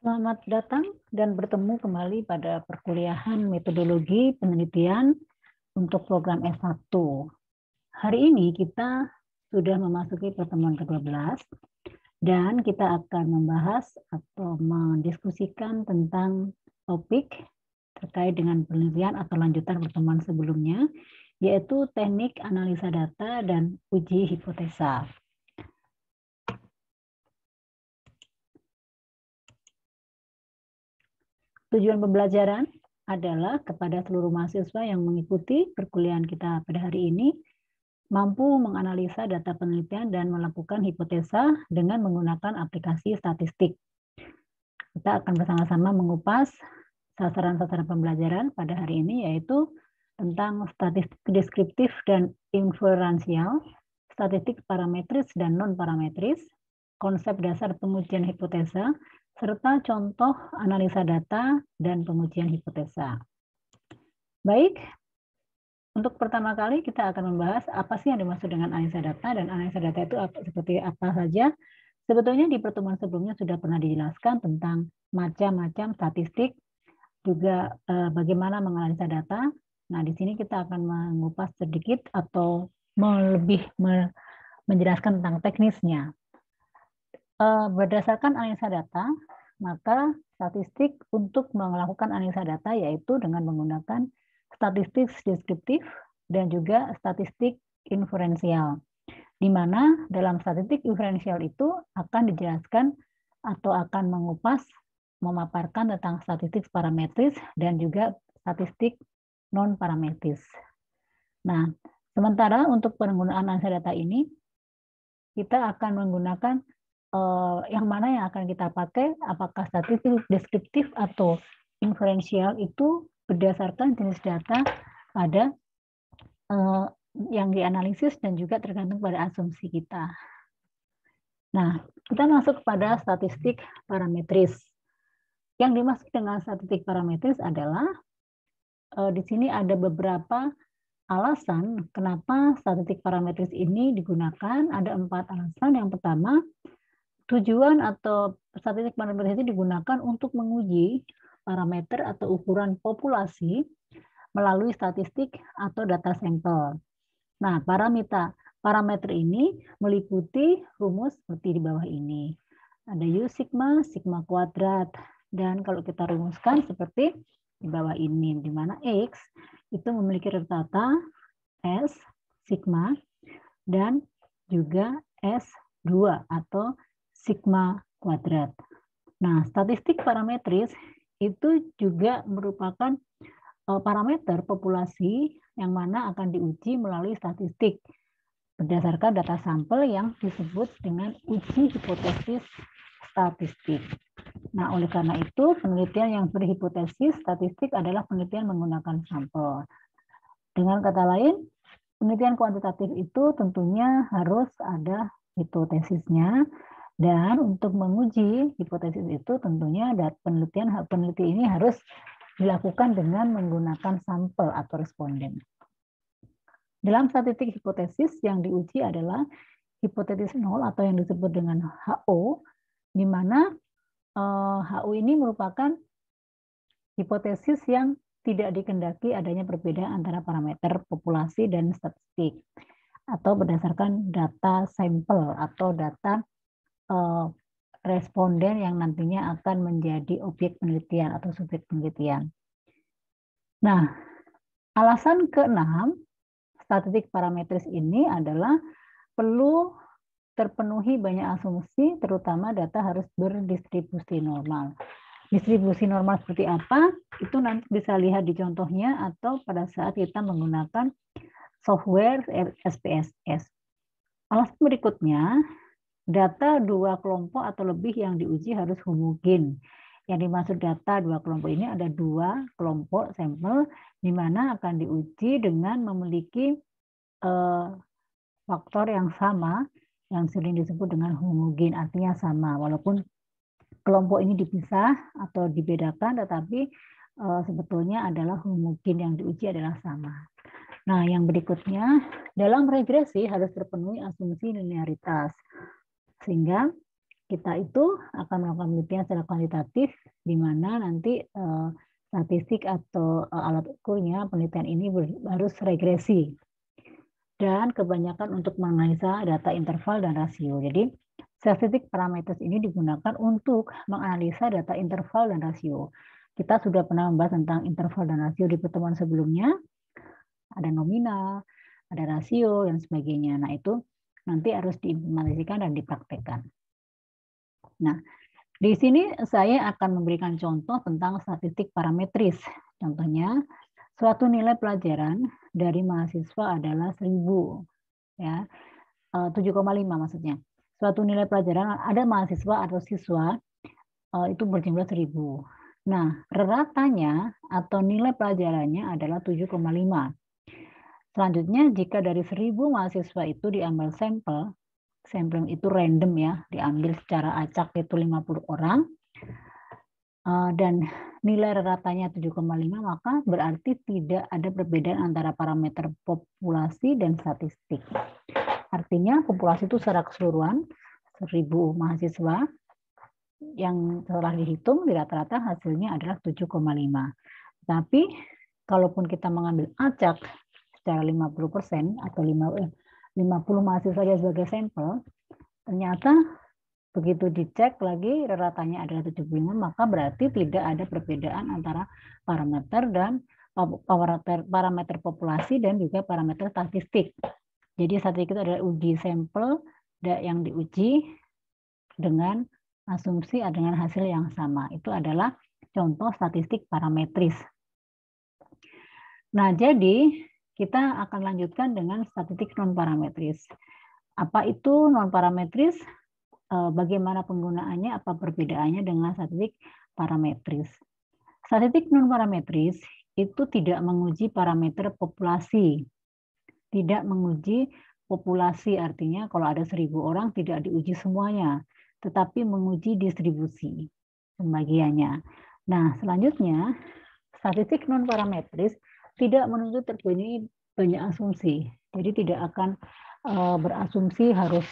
Selamat datang dan bertemu kembali pada perkuliahan metodologi penelitian untuk program S1. Hari ini kita sudah memasuki pertemuan ke-12 dan kita akan membahas atau mendiskusikan tentang topik terkait dengan penelitian atau lanjutan pertemuan sebelumnya, yaitu teknik analisa data dan uji hipotesa. Tujuan pembelajaran adalah kepada seluruh mahasiswa yang mengikuti perkuliahan kita pada hari ini mampu menganalisa data penelitian dan melakukan hipotesa dengan menggunakan aplikasi statistik. Kita akan bersama-sama mengupas sasaran-sasaran pembelajaran pada hari ini, yaitu tentang statistik deskriptif dan inferensial, statistik parametris dan non-parametris, konsep dasar pengujian hipotesa, serta contoh analisa data dan pengujian hipotesa. Baik, untuk pertama kali kita akan membahas apa sih yang dimaksud dengan analisa data, dan analisa data itu seperti apa saja. Sebetulnya di pertemuan sebelumnya sudah pernah dijelaskan tentang macam-macam statistik, juga bagaimana menganalisa data. Nah, di sini kita akan mengupas sedikit atau lebih menjelaskan tentang teknisnya. Berdasarkan analisa data, maka statistik untuk melakukan analisa data yaitu dengan menggunakan statistik deskriptif dan juga statistik inferensial, di mana dalam statistik inferensial itu akan dijelaskan atau akan mengupas, memaparkan tentang statistik parametris dan juga statistik non-parametris. Nah, sementara untuk penggunaan analisa data ini, kita akan menggunakan yang mana yang akan kita pakai, apakah statistik deskriptif atau inferensial, itu berdasarkan jenis data pada yang dianalisis dan juga tergantung pada asumsi kita. Nah, kita masuk pada statistik parametris. Yang dimaksud dengan statistik parametris adalah di sini ada beberapa alasan kenapa statistik parametris ini digunakan. Ada 4 alasan. Yang pertama, tujuan atau statistik parametris itu digunakan untuk menguji parameter atau ukuran populasi melalui statistik atau data sampel. Nah, parameter ini meliputi rumus seperti di bawah ini. Ada U sigma, sigma kuadrat, dan kalau kita rumuskan seperti di bawah ini, di mana X itu memiliki rata-rata S sigma dan juga S2 atau sigma kuadrat. Nah, statistik parametris itu juga merupakan parameter populasi yang mana akan diuji melalui statistik berdasarkan data sampel yang disebut dengan uji hipotesis statistik. Nah, oleh karena itu, penelitian yang berhipotesis statistik adalah penelitian menggunakan sampel. Dengan kata lain, penelitian kuantitatif itu tentunya harus ada hipotesisnya, dan untuk menguji hipotesis itu tentunya peneliti ini harus dilakukan dengan menggunakan sampel atau responden. Dalam statistik hipotesis yang diuji adalah hipotesis nol atau yang disebut dengan HO, di mana HO ini merupakan hipotesis yang tidak dikehendaki adanya perbedaan antara parameter populasi dan statistik, atau berdasarkan data sampel atau data responden yang nantinya akan menjadi objek penelitian atau subjek penelitian. Nah, alasan ke-6 statistik parametris ini adalah perlu terpenuhi banyak asumsi, terutama data harus berdistribusi normal. Distribusi normal seperti apa? Itu nanti bisa lihat di contohnya atau pada saat kita menggunakan software SPSS. Alasan berikutnya, data 2 kelompok atau lebih yang diuji harus homogen. Yang dimaksud data 2 kelompok ini ada 2 kelompok sampel di mana akan diuji dengan memiliki faktor yang sama yang sering disebut dengan homogen, artinya sama walaupun kelompok ini dipisah atau dibedakan, tetapi sebetulnya adalah homogen, yang diuji adalah sama. Nah, yang berikutnya, dalam regresi harus terpenuhi asumsi linearitas, sehingga kita itu akan melakukan penelitian secara kuantitatif, di mana nanti statistik atau alat ukurnya penelitian ini harus regresi. Dan kebanyakan untuk menganalisa data interval dan rasio. Jadi, statistik parameters ini digunakan untuk menganalisa data interval dan rasio. Kita sudah pernah membahas tentang interval dan rasio di pertemuan sebelumnya. Ada nominal, ada rasio, dan sebagainya. Nah, itu nanti harus diimplementasikan dan dipraktekkan. Nah, di sini saya akan memberikan contoh tentang statistik parametris. Contohnya, suatu nilai pelajaran dari mahasiswa adalah 1000, ya, 7,5 maksudnya. Suatu nilai pelajaran ada mahasiswa atau siswa itu berjumlah 1000. Nah, reratanya atau nilai pelajarannya adalah 7,5. Selanjutnya, jika dari 1000 mahasiswa itu diambil sampel itu random ya, diambil secara acak itu 50 orang, dan nilai reratanya 7,5, maka berarti tidak ada perbedaan antara parameter populasi dan statistik. Artinya populasi itu secara keseluruhan 1000 mahasiswa yang telah dihitung di rata-rata hasilnya adalah 7,5. Tapi kalaupun kita mengambil acak secara 50% atau 50 mahasiswa sebagai sampel, ternyata begitu dicek lagi reratanya adalah 75, maka berarti tidak ada perbedaan antara parameter dan parameter populasi dan juga parameter statistik. Jadi statistik itu adalah uji sampel yang diuji dengan asumsi dengan hasil yang sama. Itu adalah contoh statistik parametris. Nah, jadi kita akan lanjutkan dengan statistik non-parametris. Apa itu non-parametris? Bagaimana penggunaannya? Apa perbedaannya dengan statistik parametris? Statistik non-parametris itu tidak menguji parameter populasi. Tidak menguji populasi, artinya kalau ada 1000 orang tidak diuji semuanya, tetapi menguji distribusi pembagiannya. Nah, selanjutnya, statistik non-parametris tidak menuntut terpenuhi banyak asumsi. Jadi tidak akan berasumsi harus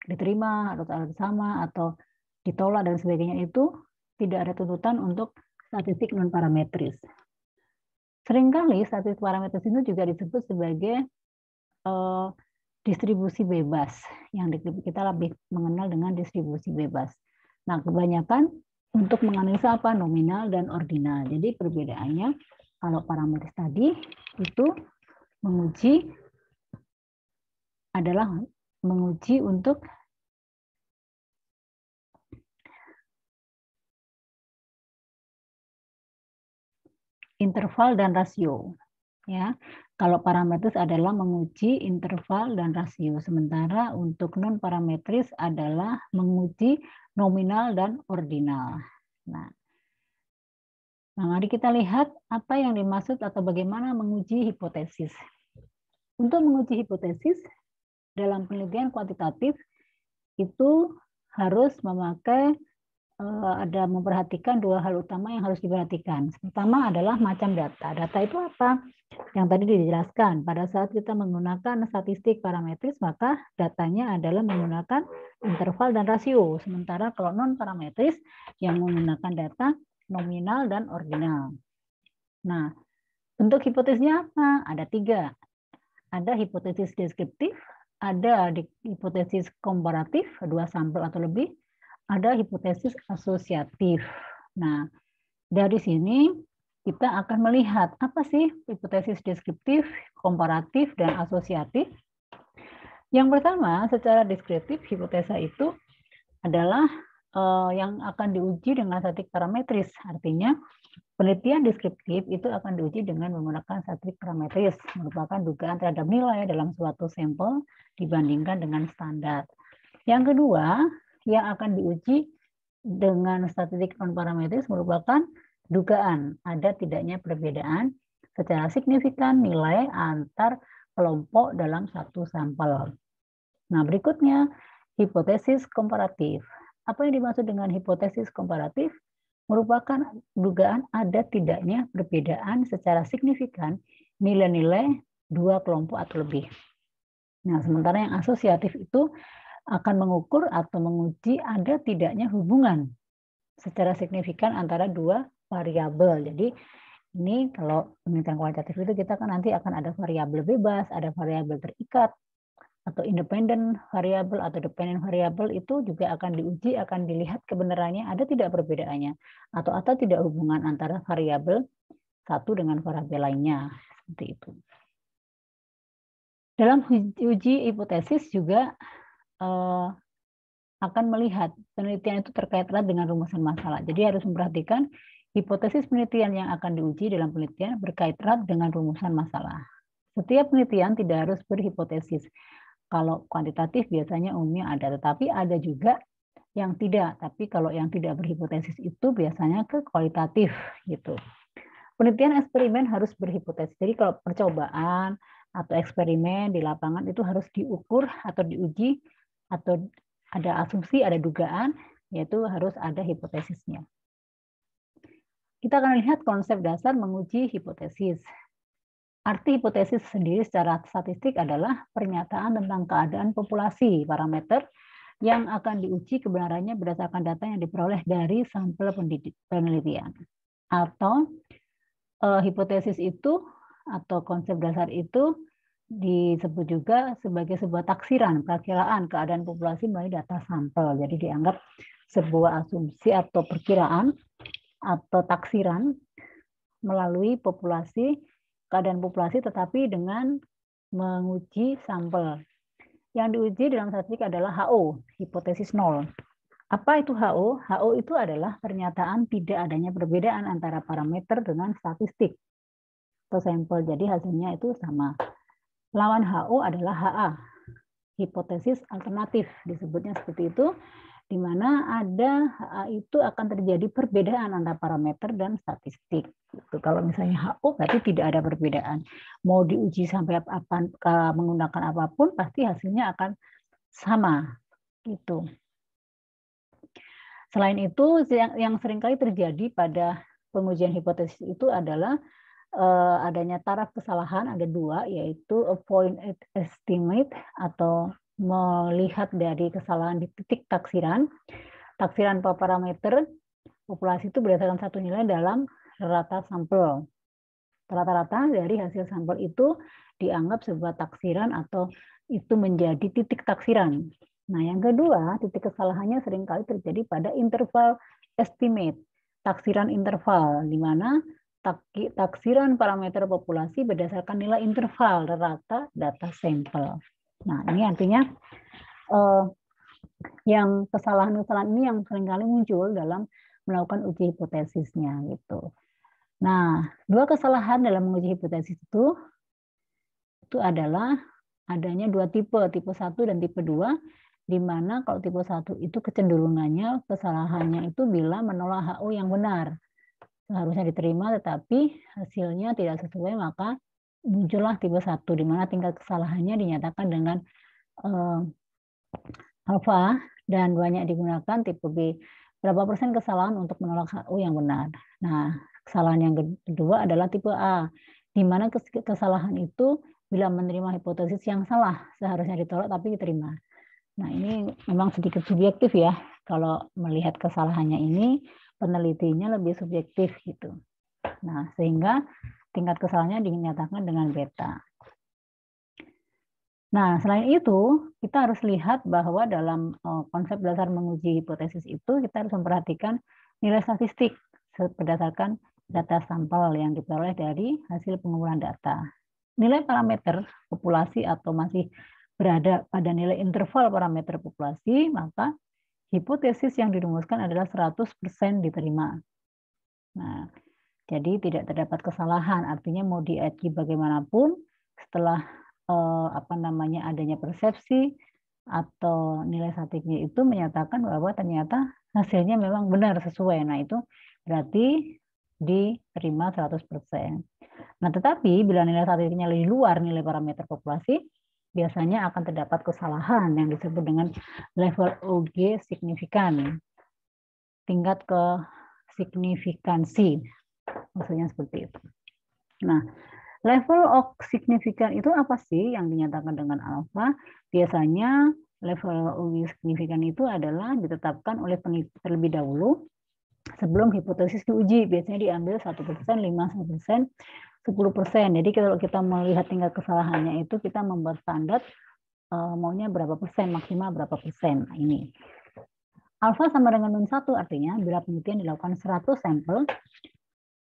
diterima, harus sama, atau ditolak, dan sebagainya. Itu tidak ada tuntutan untuk statistik non-parametris. Seringkali statistik parametris itu juga disebut sebagai distribusi bebas, yang kita lebih mengenal dengan distribusi bebas. Nah, kebanyakan untuk menganalisa apa? Nominal dan ordinal. Jadi perbedaannya, kalau parametris tadi itu menguji untuk interval dan rasio. Ya, kalau parametris adalah menguji interval dan rasio, sementara untuk non parametris adalah menguji nominal dan ordinal. Nah, mari kita lihat apa yang dimaksud atau bagaimana menguji hipotesis. Untuk menguji hipotesis dalam penelitian kuantitatif itu harus memperhatikan dua hal utama yang harus diperhatikan. Pertama adalah macam data. Data itu apa? Yang tadi dijelaskan. Pada saat kita menggunakan statistik parametris, maka datanya adalah menggunakan interval dan rasio. Sementara kalau non-parametris yang menggunakan data nominal dan ordinal. Nah, bentuk hipotesisnya apa? Ada 3. Ada hipotesis deskriptif, ada hipotesis komparatif, 2 sampel atau lebih, ada hipotesis asosiatif. Nah, dari sini kita akan melihat apa sih hipotesis deskriptif, komparatif, dan asosiatif. Yang pertama, secara deskriptif, hipotesa itu adalah yang akan diuji dengan statistik parametris. Artinya, penelitian deskriptif itu akan diuji dengan menggunakan statistik parametris, merupakan dugaan terhadap nilai dalam suatu sampel dibandingkan dengan standar. Yang kedua, yang akan diuji dengan statistik non-parametris merupakan dugaan ada tidaknya perbedaan secara signifikan nilai antar kelompok dalam satu sampel. Nah, berikutnya hipotesis komparatif. Apa yang dimaksud dengan hipotesis komparatif? Merupakan dugaan ada tidaknya perbedaan secara signifikan nilai-nilai 2 kelompok atau lebih. Nah, sementara yang asosiatif itu akan mengukur atau menguji ada tidaknya hubungan secara signifikan antara dua variabel. Jadi ini kalau penelitian kualitatif itu kita kan nanti akan ada variabel bebas, ada variabel terikat, atau independent variabel atau dependent variabel, itu juga akan diuji, akan dilihat kebenarannya ada tidak perbedaannya atau tidak hubungan antara variabel satu dengan variabel lainnya, seperti itu. Dalam uji hipotesis juga akan melihat penelitian itu terkait erat dengan rumusan masalah. Jadi harus memperhatikan hipotesis penelitian yang akan diuji dalam penelitian berkait erat dengan rumusan masalah. Setiap penelitian tidak harus berhipotesis. Kalau kuantitatif biasanya umumnya ada, tetapi ada juga yang tidak. Tapi kalau yang tidak berhipotesis itu biasanya ke kualitatif gitu. Penelitian eksperimen harus berhipotesis. Jadi kalau percobaan atau eksperimen di lapangan itu harus diukur atau diuji atau ada asumsi, ada dugaan, yaitu harus ada hipotesisnya. Kita akan lihat konsep dasar menguji hipotesis. Arti hipotesis sendiri secara statistik adalah pernyataan tentang keadaan populasi parameter yang akan diuji kebenarannya berdasarkan data yang diperoleh dari sampel penelitian. Atau hipotesis itu atau konsep dasar itu disebut juga sebagai sebuah taksiran, perakiraan keadaan populasi melalui data sampel. Jadi dianggap sebuah asumsi atau perkiraan atau taksiran melalui populasi, keadaan populasi, tetapi dengan menguji sampel. Yang diuji dalam statistik adalah HO, hipotesis nol. Apa itu HO? HO itu adalah pernyataan tidak adanya perbedaan antara parameter dengan statistik atau sampel. Jadi hasilnya itu sama. Lawan HO adalah HA, hipotesis alternatif, disebutnya seperti itu, di mana ada HA itu akan terjadi perbedaan antara parameter dan statistik. Kalau misalnya HO berarti tidak ada perbedaan. Mau diuji sampai apa, menggunakan apapun, pasti hasilnya akan sama. Gitu. Selain itu, yang seringkali terjadi pada pengujian hipotesis itu adalah adanya taraf kesalahan, ada dua, yaitu a point estimate atau melihat dari kesalahan di titik taksiran. Taksiran parameter populasi itu berdasarkan satu nilai dalam rata sampel. Rata-rata dari hasil sampel itu dianggap sebuah taksiran atau itu menjadi titik taksiran. Nah, yang kedua, titik kesalahannya seringkali terjadi pada interval estimate, taksiran interval, di mana taksiran parameter populasi berdasarkan nilai interval rata data sampel. Nah, ini artinya yang kesalahan-kesalahan ini yang seringkali muncul dalam melakukan uji hipotesisnya gitu. Nah, dua kesalahan dalam menguji hipotesis itu adalah adanya dua tipe 1 dan tipe 2, di mana kalau tipe 1 itu kecenderungannya kesalahannya itu bila menolak HO yang benar. Seharusnya diterima tetapi hasilnya tidak sesuai, maka muncullah tipe 1 di mana tingkat kesalahannya dinyatakan dengan alfa dan banyak digunakan tipe B. Berapa persen kesalahan untuk menolak HO yang benar? Nah, kesalahan yang kedua adalah tipe A, di mana kesalahan itu bila menerima hipotesis yang salah, seharusnya ditolak tapi diterima. Nah, ini memang sedikit subjektif ya. Kalau melihat kesalahannya ini, penelitinya lebih subjektif gitu. Nah, sehingga tingkat kesalahannya dinyatakan dengan beta. Nah, selain itu, kita harus lihat bahwa dalam konsep dasar menguji hipotesis itu, kita harus memperhatikan nilai statistik berdasarkan data sampel yang diperoleh dari hasil pengumpulan data. Nilai parameter populasi atau masih berada pada nilai interval parameter populasi, maka hipotesis yang dirumuskan adalah 100% diterima. Nah, jadi tidak terdapat kesalahan, artinya mau diuji bagaimanapun setelah adanya persepsi atau nilai statistiknya itu menyatakan bahwa ternyata hasilnya memang benar sesuai. Nah, itu berarti diterima 100%. Nah, tetapi bila nilai statistiknya di luar nilai parameter populasi, biasanya akan terdapat kesalahan yang disebut dengan level OG signifikan, tingkat kesignifikansi, maksudnya seperti itu. Nah, level of signifikan itu apa sih yang dinyatakan dengan alfa? Biasanya level uji signifikan itu adalah ditetapkan oleh peneliti terlebih dahulu sebelum hipotesis diuji. Biasanya diambil 1%, 5%, 10%. Jadi kalau kita melihat tingkat kesalahannya itu kita membuat standar maunya berapa persen, maksimal berapa persen. Nah, ini. Alfa sama dengan min 1 artinya bila penelitian dilakukan 100 sampel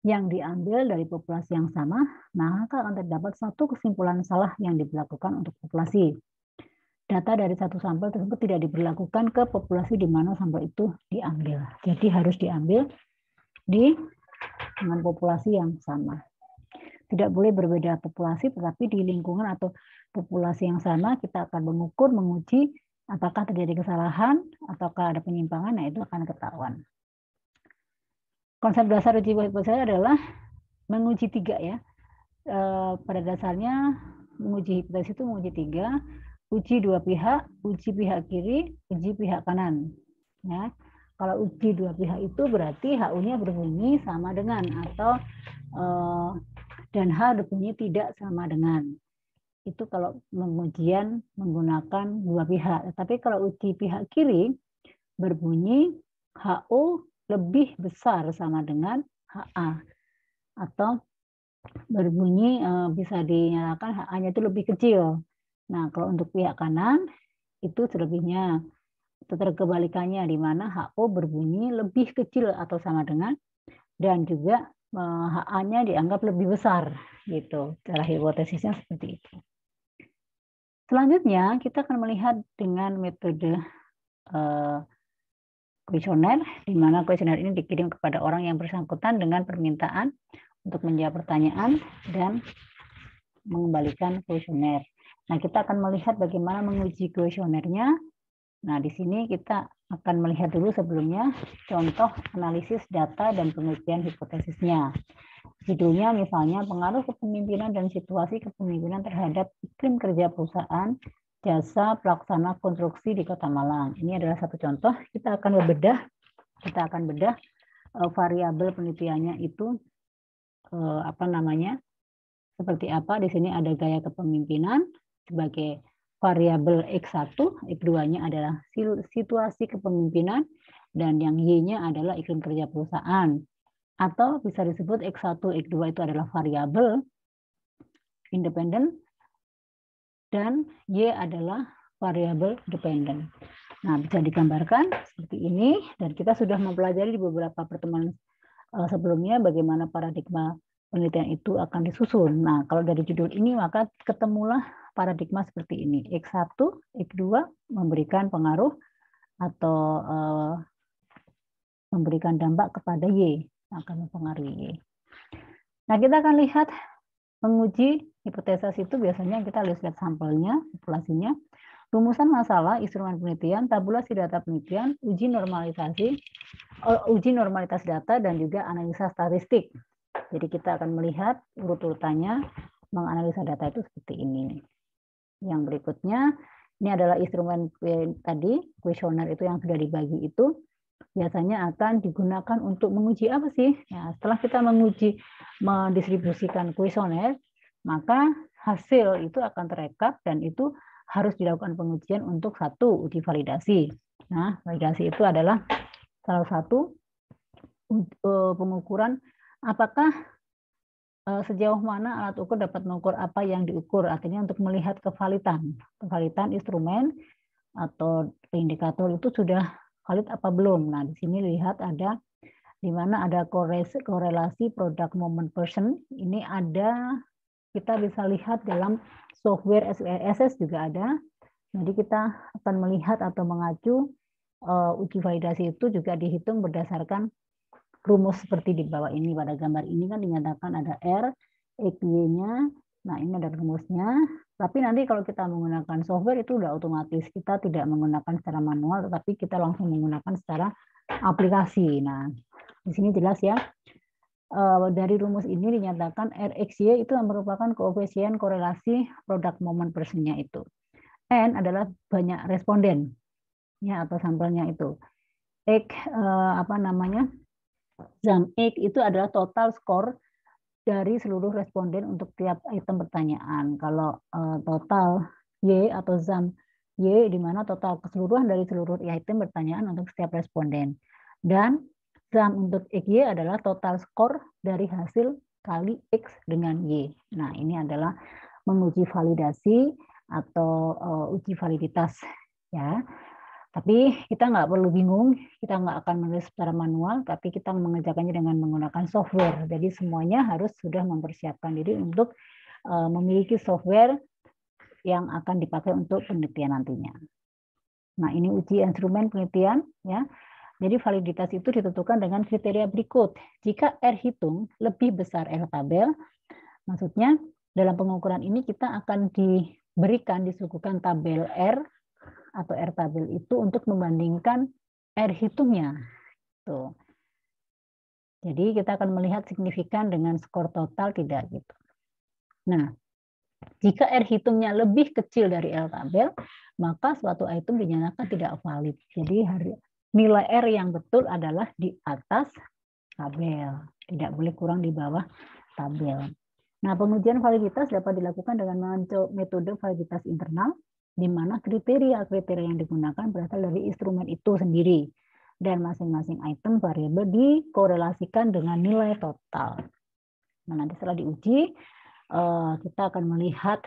yang diambil dari populasi yang sama, maka akan terdapat satu kesimpulan salah yang diberlakukan untuk populasi. Data dari satu sampel tersebut tidak diberlakukan ke populasi di mana sampel itu diambil. Jadi harus diambil dengan populasi yang sama. Tidak boleh berbeda populasi, tetapi di lingkungan atau populasi yang sama kita akan mengukur, menguji apakah terjadi kesalahan, ataukah ada penyimpangan, nah itu akan ketahuan. Konsep dasar uji hipotesis adalah menguji 3 ya. Pada dasarnya menguji hipotesis itu menguji 3, uji 2 pihak, uji pihak kiri, uji pihak kanan. Ya. Kalau uji 2 pihak itu berarti HU-nya berbunyi sama dengan atau dan H berbunyi tidak sama dengan. Itu kalau pengujian menggunakan 2 pihak. Tapi kalau uji pihak kiri berbunyi HO lebih besar sama dengan HA. Atau berbunyi bisa dinyatakan HA-nya itu lebih kecil. Nah, kalau untuk pihak kanan itu selebihnya. Kebalikannya di mana HO berbunyi lebih kecil atau sama dengan, dan juga HA-nya dianggap lebih besar gitu. Cara hipotesisnya seperti itu. Selanjutnya kita akan melihat dengan metode kuesioner, di mana kuesioner ini dikirim kepada orang yang bersangkutan dengan permintaan untuk menjawab pertanyaan dan mengembalikan kuesioner. Nah, kita akan melihat bagaimana menguji kuesionernya. Nah, di sini kita akan melihat dulu sebelumnya contoh analisis data dan pengujian hipotesisnya. Judulnya misalnya pengaruh kepemimpinan dan situasi kepemimpinan terhadap iklim kerja perusahaan jasa pelaksana konstruksi di Kota Malang. Ini adalah satu contoh. Kita akan bedah variabel penelitiannya itu seperti apa. Di sini ada gaya kepemimpinan sebagai variabel X1, X2-nya adalah situasi kepemimpinan, dan yang Y-nya adalah iklim kerja perusahaan. Atau bisa disebut X1, X2 itu adalah variabel independen, dan Y adalah variabel dependen. Nah, bisa digambarkan seperti ini, dan kita sudah mempelajari di beberapa pertemuan sebelumnya bagaimana paradigma penelitian itu akan disusun. Nah, kalau dari judul ini maka ketemulah paradigma seperti ini. X1, X2 memberikan pengaruh atau memberikan dampak kepada Y, akan mempengaruhi Y. Nah, kita akan lihat menguji hipotesis itu biasanya kita lihat sampelnya, populasinya, rumusan masalah, instrumen penelitian, tabulasi data penelitian, uji normalitas data, dan juga analisa statistik. Jadi kita akan melihat urut-urutannya menganalisa data itu seperti ini. Yang berikutnya, ini adalah instrumen tadi, kuesioner itu yang sudah dibagi itu, biasanya akan digunakan untuk menguji apa sih? Ya, setelah kita mendistribusikan kuesioner, maka hasil itu akan terekap dan itu harus dilakukan pengujian untuk satu uji validasi. Nah, validasi itu adalah salah satu pengukuran apakah sejauh mana alat ukur dapat mengukur apa yang diukur, artinya untuk melihat kevalidan instrumen atau indikator itu sudah valid apa belum. Nah, di sini lihat ada di mana ada korelasi product moment person. Ini ada, kita bisa lihat dalam software SPSS juga ada. Jadi kita akan melihat atau mengacu uji validasi itu juga dihitung berdasarkan rumus seperti di bawah ini. Pada gambar ini kan dinyatakan ada R, X-Y-nya. Nah, ini ada rumusnya. Tapi nanti kalau kita menggunakan software itu udah otomatis. Kita tidak menggunakan secara manual, tetapi kita langsung menggunakan secara aplikasi. Nah, di sini jelas ya. Dari rumus ini dinyatakan RXY itu merupakan koefisien korelasi product moment person-nya itu. N adalah banyak responden ya atau sampelnya itu. X ZAM X itu adalah total skor dari seluruh responden untuk tiap item pertanyaan. Kalau total Y atau ZAM Y, di mana total keseluruhan dari seluruh item pertanyaan untuk setiap responden. Dan sum untuk XY adalah total skor dari hasil kali X dengan Y. Nah, ini adalah menguji validasi atau uji validitas ya. Tapi kita nggak perlu bingung, kita nggak akan menulis secara manual, tapi kita mengerjakannya dengan menggunakan software. Jadi semuanya harus sudah mempersiapkan diri untuk memiliki software yang akan dipakai untuk penelitian nantinya. Nah, ini uji instrumen penelitian ya. Jadi validitas itu ditentukan dengan kriteria berikut. Jika R hitung lebih besar R tabel, maksudnya dalam pengukuran ini kita akan disuguhkan tabel R atau R tabel itu untuk membandingkan R hitungnya. Tuh. Jadi kita akan melihat signifikan dengan skor total tidak gitu. Nah, jika R hitungnya lebih kecil dari R tabel, maka suatu item dinyatakan tidak valid. Jadi nilai R yang betul adalah di atas tabel, tidak boleh kurang di bawah tabel. Nah, pengujian validitas dapat dilakukan dengan metode validitas internal, di mana kriteria-kriteria yang digunakan berasal dari instrumen itu sendiri, dan masing-masing item variabel dikorelasikan dengan nilai total. Nah, nanti setelah diuji, kita akan melihat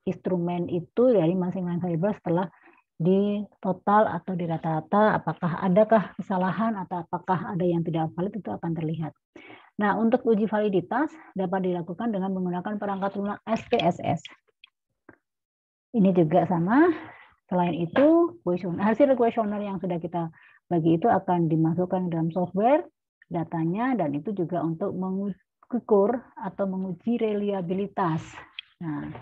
instrumen itu dari masing-masing variabel setelah di total atau di rata-rata, apakah adakah kesalahan atau apakah ada yang tidak valid, itu akan terlihat. Nah, untuk uji validitas dapat dilakukan dengan menggunakan perangkat lunak SPSS. Ini juga sama. Selain itu, hasil kuesioner yang sudah kita bagi itu akan dimasukkan dalam software datanya, dan itu juga untuk mengukur atau menguji reliabilitas. Nah,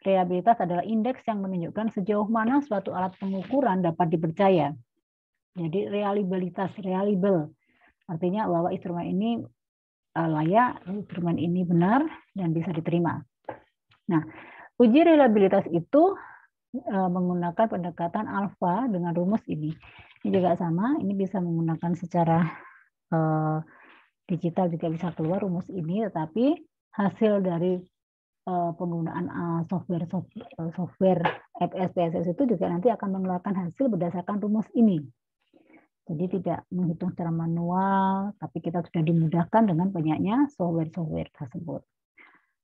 reliabilitas adalah indeks yang menunjukkan sejauh mana suatu alat pengukuran dapat dipercaya. Jadi reliable, artinya bahwa instrumen ini layak, instrumen ini benar dan bisa diterima. Nah, uji reliabilitas itu menggunakan pendekatan alfa dengan rumus ini. Ini juga sama, ini bisa menggunakan secara digital juga bisa keluar rumus ini, tetapi hasil dari penggunaan software SPSS itu juga nanti akan mengeluarkan hasil berdasarkan rumus ini. Jadi tidak menghitung secara manual, tapi kita sudah dimudahkan dengan banyaknya software tersebut.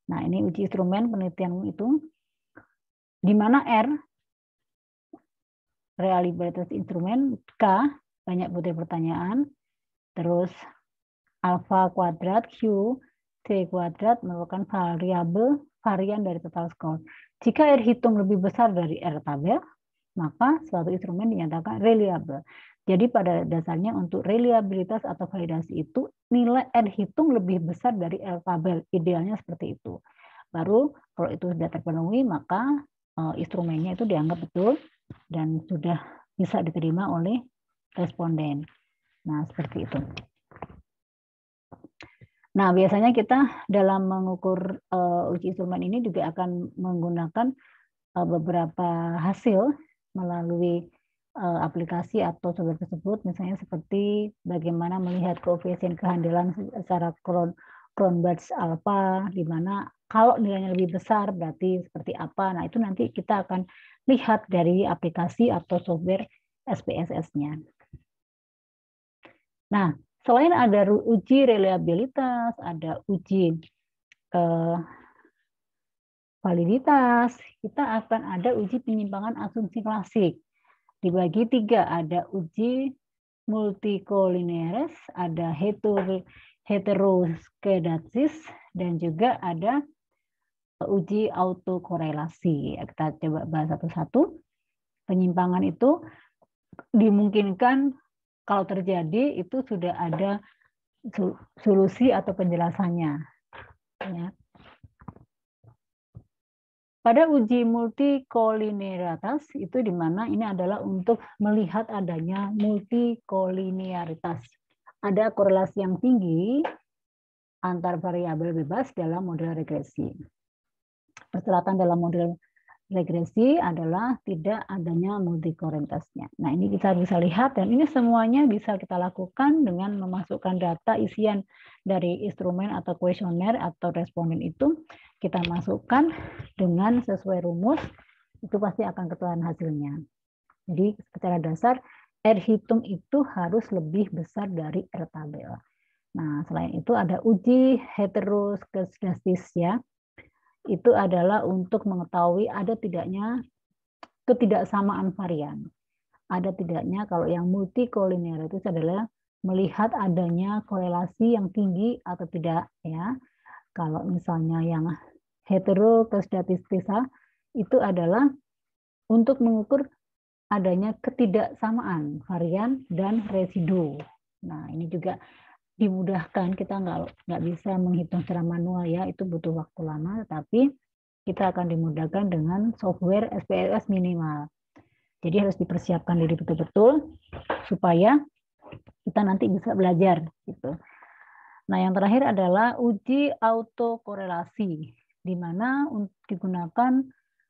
Nah, ini uji instrumen penelitian itu, di mana R, reliabilitas instrumen, K, banyak butir pertanyaan, terus alfa kuadrat, Q, C kuadrat merupakan varian dari total score. Jika R hitung lebih besar dari R tabel, maka suatu instrumen dinyatakan reliable. Jadi pada dasarnya untuk reliabilitas atau validasi itu nilai R hitung lebih besar dari R tabel. Idealnya seperti itu. Baru kalau itu sudah terpenuhi, maka instrumennya itu dianggap betul dan sudah bisa diterima oleh responden. Nah, seperti itu. Nah, biasanya kita dalam mengukur uji instrumen ini juga akan menggunakan beberapa hasil melalui aplikasi atau software tersebut, misalnya seperti bagaimana melihat koefisien kehandalan secara Cronbach's alpha, di mana kalau nilainya lebih besar berarti seperti apa. Nah, itu nanti kita akan lihat dari aplikasi atau software SPSS-nya. Nah, selain ada uji reliabilitas, ada uji validitas, kita akan ada uji penyimpangan asumsi klasik. Dibagi 3, ada uji multikolinearis, ada heteroskedasis, dan juga ada uji autokorelasi. Kita coba bahas satu-satu. Penyimpangan itu dimungkinkan kalau terjadi itu sudah ada solusi atau penjelasannya. Ya. Pada uji multikolinearitas itu di mana ini adalah untuk melihat adanya multikolinearitas. Ada korelasi yang tinggi antar variabel bebas dalam model regresi. Persyaratan dalam model regresi adalah tidak adanya multikolinearitasnya. Nah, ini kita bisa lihat dan ini semuanya bisa kita lakukan dengan memasukkan data isian dari instrumen atau kuesioner atau responden itu kita masukkan dengan sesuai rumus itu pasti akan ketahuan hasilnya. Jadi secara dasar R hitung itu harus lebih besar dari R tabel. Nah, selain itu ada uji heteroskedastis ya. Itu adalah untuk mengetahui ada tidaknya ketidaksamaan varian. Ada tidaknya kalau yang multikolinear itu adalah melihat adanya korelasi yang tinggi atau tidak ya. Kalau misalnya yang heteroskedastis itu adalah untuk mengukur adanya ketidaksamaan varian dan residu. Nah, ini juga dimudahkan, kita nggak bisa menghitung secara manual ya, itu butuh waktu lama, tapi kita akan dimudahkan dengan software SPSS minimal. Jadi harus dipersiapkan diri betul-betul supaya kita nanti bisa belajar gitu. Nah, yang terakhir adalah uji autokorelasi, di mana digunakan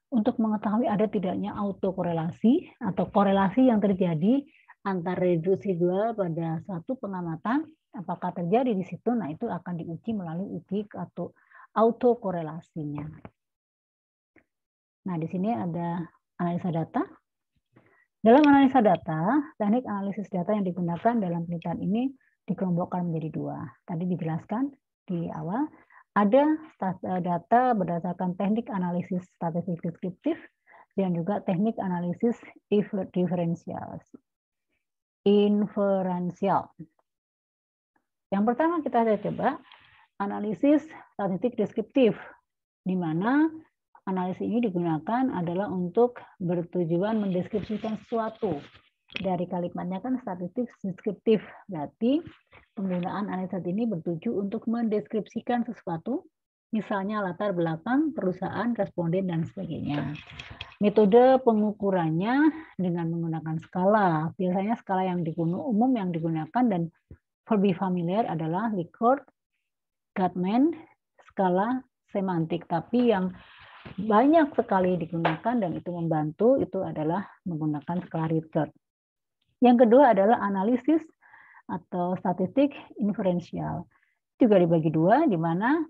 untuk mengetahui ada tidaknya autokorelasi atau korelasi yang terjadi antar residual pada satu pengamatan, apakah terjadi di situ. Nah, itu akan diuji melalui uji atau autokorelasinya. Nah, di sini ada analisa data. Dalam analisa data, teknik analisis data yang digunakan dalam penelitian ini dikelompokkan menjadi dua. Tadi dijelaskan di awal, ada data berdasarkan teknik analisis statistik deskriptif dan juga teknik analisis inferensial. Yang pertama kita coba analisis statistik deskriptif, di mana analisis ini digunakan adalah untuk bertujuan mendeskripsikan sesuatu. Dari kalimatnya kan statistik deskriptif, berarti penggunaan analisa ini bertuju untuk mendeskripsikan sesuatu, misalnya latar belakang, perusahaan, responden, dan sebagainya. Metode pengukurannya dengan menggunakan skala. Biasanya skala yang umum yang digunakan dan lebih familiar adalah Likert, Guttman, skala semantik. Tapi yang banyak sekali digunakan dan itu membantu itu adalah menggunakan skala Likert. Yang kedua adalah analisis atau statistik inferensial. Juga dibagi dua, di mana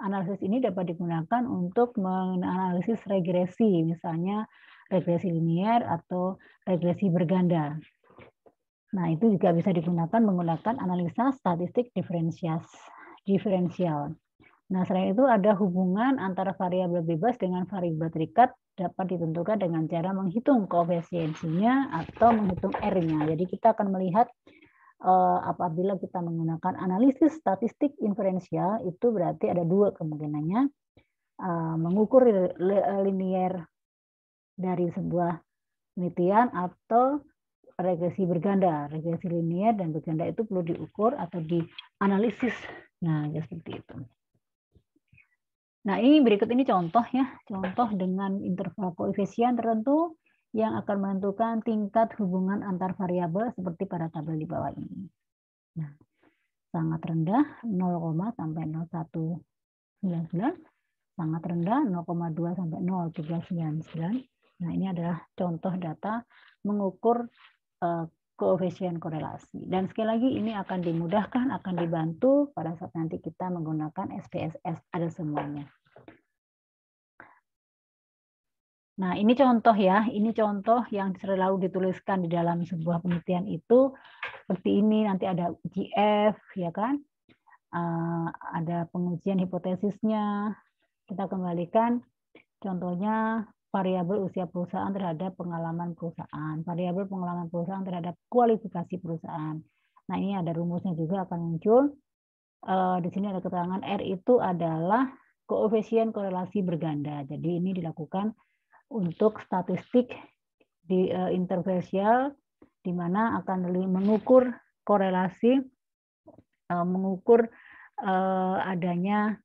analisis ini dapat digunakan untuk menganalisis regresi, misalnya regresi linear atau regresi berganda. Nah, itu juga bisa digunakan menggunakan analisa statistik diferensial. Nah, selain itu ada hubungan antara variabel bebas dengan variabel terikat dapat ditentukan dengan cara menghitung koefisiensinya atau menghitung R-nya. Jadi kita akan melihat apabila kita menggunakan analisis statistik inferensial, itu berarti ada dua kemungkinannya. Mengukur linear dari sebuah penelitian atau regresi berganda. Regresi linear dan berganda itu perlu diukur atau dianalisis. Nah, ya seperti itu. Nah, ini berikut ini contoh ya, contoh dengan interval koefisien tertentu yang akan menentukan tingkat hubungan antar variabel seperti pada tabel di bawah ini. Nah, sangat rendah 0, sampai 0,199, sangat rendah 0,2 sampai 0,399. Nah, ini adalah contoh data mengukur koefisien korelasi. Dan sekali lagi ini akan dimudahkan, akan dibantu pada saat nanti kita menggunakan SPSS, ada semuanya. Nah, ini contoh ya, ini contoh yang selalu dituliskan di dalam sebuah penelitian itu seperti ini, nanti ada uji F, ya kan? Ada pengujian hipotesisnya. Kita kembalikan contohnya variabel usia perusahaan terhadap pengalaman perusahaan, variabel pengalaman perusahaan terhadap kualifikasi perusahaan. Nah, ini ada rumusnya juga akan muncul. Di sini ada keterangan R itu adalah koefisien korelasi berganda. Jadi ini dilakukan untuk statistik di intervensial, di mana akan mengukur korelasi, mengukur adanya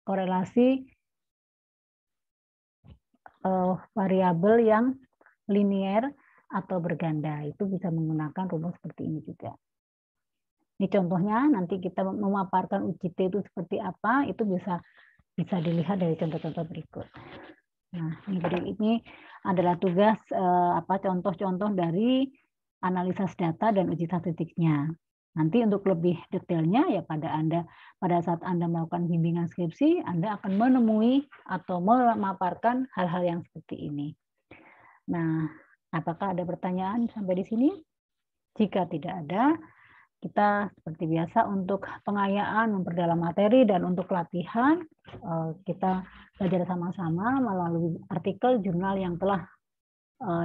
korelasi variabel yang linear atau berganda. Itu bisa menggunakan rumus seperti ini juga. Ini contohnya, nanti kita memaparkan uji T itu seperti apa, itu bisa dilihat dari contoh-contoh berikut. Nah, ini adalah tugas contoh-contoh dari analisis data dan uji statistiknya. Nanti untuk lebih detailnya ya pada saat Anda melakukan bimbingan skripsi, Anda akan menemui atau memaparkan hal-hal yang seperti ini. Nah, apakah ada pertanyaan sampai di sini? Jika tidak ada, kita seperti biasa untuk pengayaan, memperdalam materi, dan untuk latihan, kita belajar sama-sama melalui artikel jurnal yang telah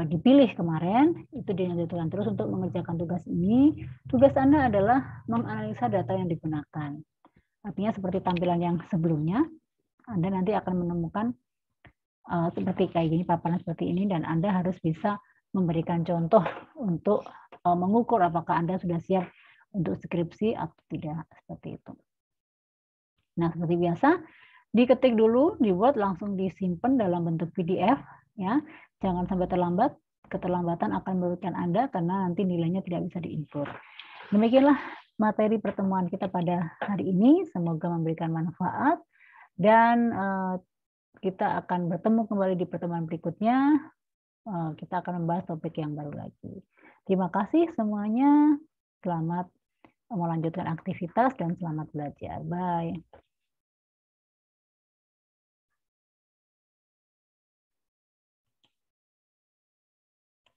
dipilih kemarin, itu dilanjutkan terus untuk mengerjakan tugas ini. Tugas Anda adalah menganalisa data yang digunakan. Artinya seperti tampilan yang sebelumnya, Anda nanti akan menemukan seperti kayak gini, paparan seperti ini, dan Anda harus bisa memberikan contoh untuk mengukur apakah Anda sudah siap untuk skripsi atau tidak, seperti itu. Nah, seperti biasa, diketik dulu, dibuat, langsung disimpan dalam bentuk PDF, ya. Jangan sampai terlambat, keterlambatan akan merugikan Anda karena nanti nilainya tidak bisa diinput. Demikianlah materi pertemuan kita pada hari ini, semoga memberikan manfaat, dan kita akan bertemu kembali di pertemuan berikutnya, kita akan membahas topik yang baru lagi. Terima kasih semuanya, selamat melanjutkan aktivitas dan selamat belajar. Bye.